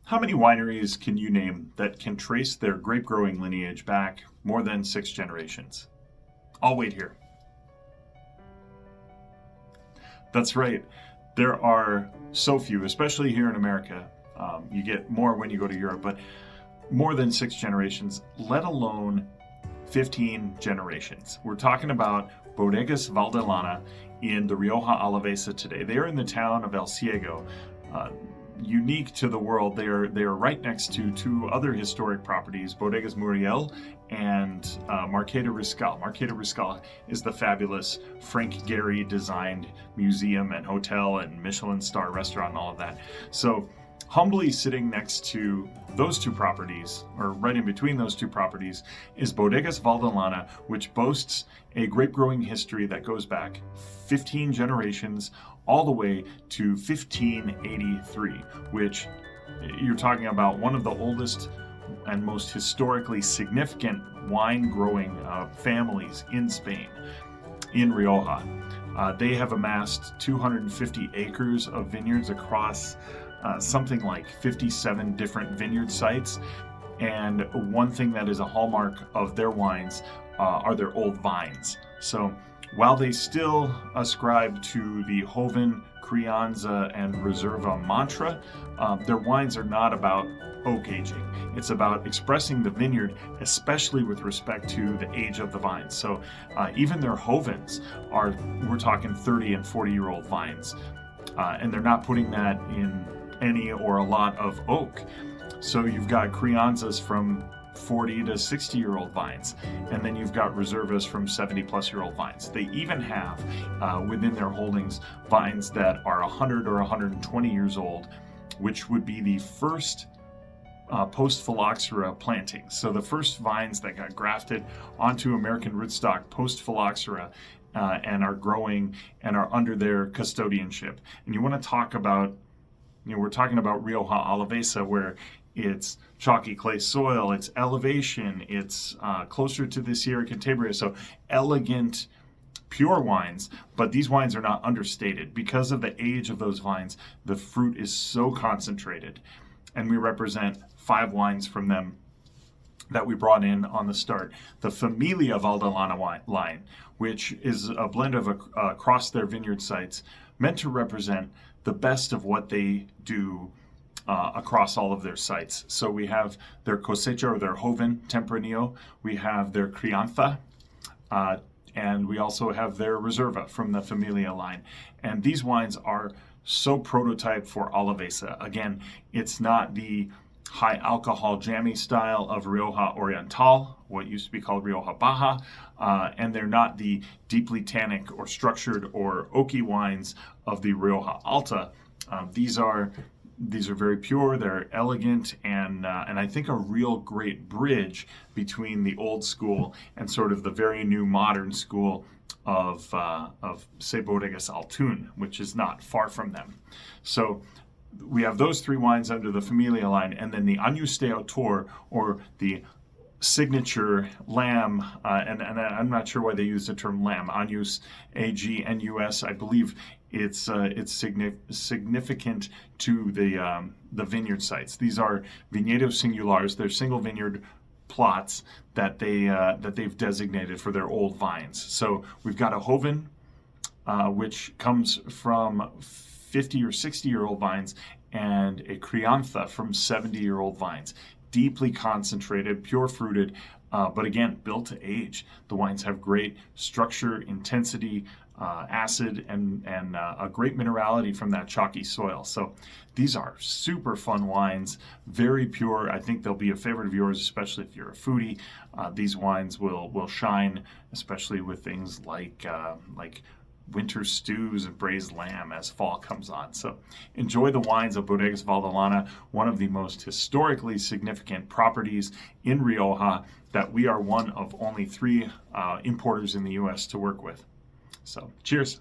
How many wineries can you name that can trace their grape growing lineage back more than 6 generations? I'll wait here. That's right. There are so few, especially here in America. You get more when you go to Europe, but more than 6 generations, let alone 15 generations. We're talking about Bodegas Valdelana in the Rioja Alavesa today. They are in the town of Elciego. Unique to the world, they are right next to 2 other historic properties, Bodegas Muriel and Marqués de Riscal. Marqués de Riscal is the fabulous Frank Gehry designed museum and hotel and Michelin star restaurant and all of that. So humbly sitting next to those 2 properties, or right in between those 2 properties, is Bodegas Valdelana, which boasts a grape growing history that goes back 15 generations all the way to 1583, which you're talking about one of the oldest and most historically significant wine growing families in Spain, in Rioja. They have amassed 250 acres of vineyards across something like 57 different vineyard sites. And one thing that is a hallmark of their wines are their old vines. So while they still ascribe to the Joven, Crianza, and Reserva mantra, their wines are not about oak aging. It's about expressing the vineyard, especially with respect to the age of the vines. So even their Jovens we're talking 30 and 40-year-old vines. And they're not putting that in any or a lot of oak. So you've got Crianzas from 40 to 60-year-old vines, and then you've got Reservas from 70-plus-year-old vines. They even have within their holdings vines that are 100 or 120 years old, which would be the first post-phylloxera plantings. So the first vines that got grafted onto American rootstock post-phylloxera and are growing and are under their custodianship. And you want to talk about, we're talking about Rioja Alavesa, where it's chalky clay soil, it's elevation, it's closer to the Sierra Cantabria, so elegant, pure wines, but these wines are not understated. Because of the age of those vines, the fruit is so concentrated. And we represent 5 wines from them that we brought in on the start. The Familia Valdelana line, which is a blend of across their vineyard sites, meant to represent the best of what they do across all of their sites. So we have their Cosecha, or their Joven Tempranillo, we have their Crianza, and we also have their Reserva from the Familia line. And these wines are so prototype for Alavesa. Again, it's not the high alcohol jammy style of Rioja Oriental, what used to be called Rioja Baja, and they're not the deeply tannic or structured or oaky wines of the Rioja Alta. These are very pure, they're elegant, and I think a real great bridge between the old school and sort of the very new modern school of say Bodegas Altun, which is not far from them. So we have those 3 wines under the Familia line, and then the Agnus de Autor, or the signature lamb, and I'm not sure why they use the term lamb, Agnus, A-G-N-U-S. I believe it's significant to the vineyard sites. These are viñedos singulares. They're single vineyard plots that they've designated for their old vines. So we've got a Joven, which comes from 50 or 60-year-old vines, and a Crianza from 70-year-old vines. Deeply concentrated, pure fruited, but again, built to age. The wines have great structure, intensity, acid, and a great minerality from that chalky soil. So these are super fun wines, very pure. I think they'll be a favorite of yours, especially if you're a foodie. These wines will shine, especially with things like winter stews and braised lamb as fall comes on. So enjoy the wines of Bodegas Valdelana, one of the most historically significant properties in Rioja that we are one of only 3 importers in the U.S. to work with. So cheers.